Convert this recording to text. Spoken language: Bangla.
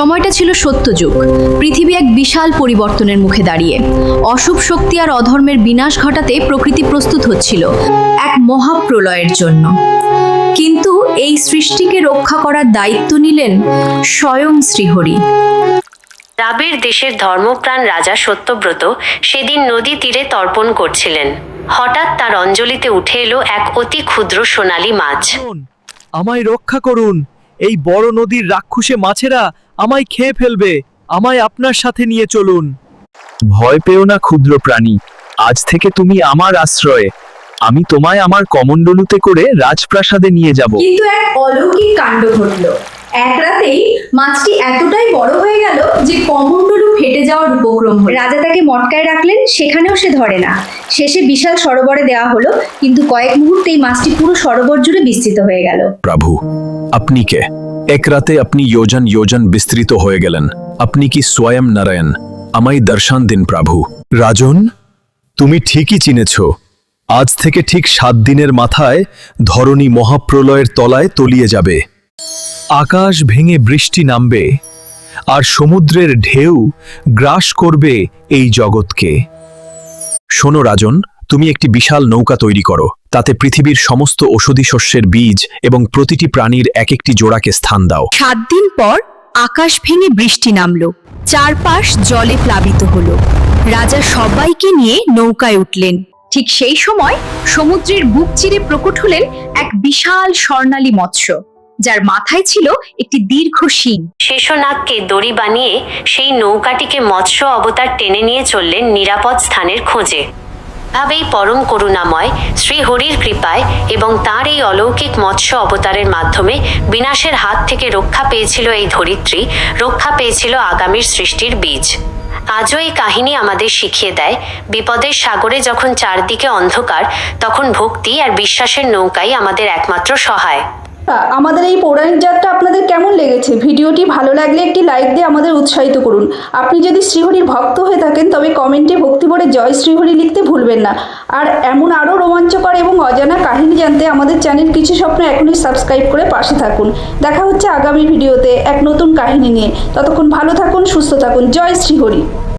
সময়টা ছিল সত্যযুগ। পৃথিবী এক বিশাল পরিবর্তনের মুখে দাঁড়িয়ে। অশুভ শক্তি আর অধর্মের বিনাশ ঘটাতে প্রকৃতি প্রস্তুত হচ্ছিল এক মহাপ্রলয়ের জন্য। কিন্তু এই সৃষ্টিকে রক্ষা করার দায়িত্ব নিলেন স্বয়ং শ্রীহরি। রাবের দেশের ধর্মপ্রাণ রাজা সত্যব্রত সেদিন নদী তীরে তর্পণ করছিলেন। হঠাৎ তার অঞ্জলিতে উঠে এলো এক অতি ক্ষুদ্র সোনালী মাছ। আমায় রক্ষা করুন, এই বড় নদীর রাক্ষসে মাছেরা আমায় খেয়ে ফেলবে, আমায় আপনার সাথে নিয়ে চলুন। ভয় পেও না ক্ষুদ্র প্রাণী, আজ থেকে তুমি আমার আশ্রয়ে। আমি তোমায় আমার কমণ্ডলুতে করে রাজপ্রাসাদে নিয়ে যাব। কিন্তু এক অলৌকিক কাণ্ড ঘটল। এক রাতেই মাছটি এতটাই বড় হয়ে গেল যে কমণ্ডলু ফেটে যাওয়ার উপক্রম হলো। রাজা তাকে মটকায় রাখলেন, সেখানেও সে ধরে না। শেষে বিশাল সরোবরে দেওয়া হলো, কিন্তু কয়েক মুহূর্তেই মাছটি পুরো সরোবর জুড়ে বিস্তৃত হয়ে গেল। প্রভু, আপনি কে? এক রাতে আপনি যোজন যোজন বিস্তৃত হয়ে গেলেন। আপনি কি স্বয়ং নারায়ণ? আমায় দর্শন দিন প্রভু। রাজন, তুমি ঠিকই চিনেছ। আজ থেকে ঠিক 7 দিনের মাথায় ধরণী মহাপ্রলয়ের তলায় তলিয়ে যাবে। আকাশ ভেঙে বৃষ্টি নামবে আর সমুদ্রের ঢেউ গ্রাস করবে এই জগৎকে। শোনো রাজন, তুমি একটি বিশাল নৌকা তৈরি করো। তাতে পৃথিবীর সমস্ত ঔষধি শস্যের বীজ এবং প্রতিটি প্রাণীর এক একটি জোড়াকে স্থান দাও। 7 দিন পর আকাশ ভেঙে বৃষ্টি নামলো, চারপাশ জলে প্লাবিত হলো। রাজা সবাইকে নিয়ে নৌকায় উঠলেন। ঠিক সেই সময় সমুদ্রের বুক চিরে প্রকট হলেন এক বিশাল স্বর্ণালী মৎস্য, যার মাথায় ছিল একটি দীর্ঘ শিং। শেষনাগকে দড়ি বানিয়ে সেই নৌকাটিকে মৎস্য অবতার টেনে নিয়ে চললেন নিরাপদ স্থানের খোঁজে। ভাবেই পরম করুণাময় শ্রীহরির কৃপায় এবং তাঁর এই অলৌকিক মৎস্য অবতারের মাধ্যমে বিনাশের হাত থেকে রক্ষা পেয়েছিল এই ধরিত্রী, রক্ষা পেয়েছিল আগামীর সৃষ্টির বীজ। আজও এই কাহিনী আমাদের শিখিয়ে দেয়, বিপদের সাগরে যখন চারদিকে অন্ধকার, তখন ভক্তি আর বিশ্বাসের নৌকাই আমাদের একমাত্র সহায়। আমাদের এই পৌরাণিক যাত্রা আপনাদের কেমন লেগেছে? ভিডিওটি ভালো লাগলে একটি লাইক দিয়ে আমাদের উৎসাহিত করুন। আপনি যদি শ্রীহরির ভক্ত হয়ে থাকেন তবে কমেন্টে ভক্তি ভরে জয় শ্রীহরি লিখতে ভুলবেন না। আর এমন আরও রোমাঞ্চকর এবং অজানা কাহিনী জানতে আমাদের চ্যানেল কিছু স্বপ্ন এখনই সাবস্ক্রাইব করে পাশে থাকুন। দেখা হচ্ছে আগামী ভিডিওতে এক নতুন কাহিনী নিয়ে। ততক্ষণ ভালো থাকুন, সুস্থ থাকুন। জয় শ্রীহরি।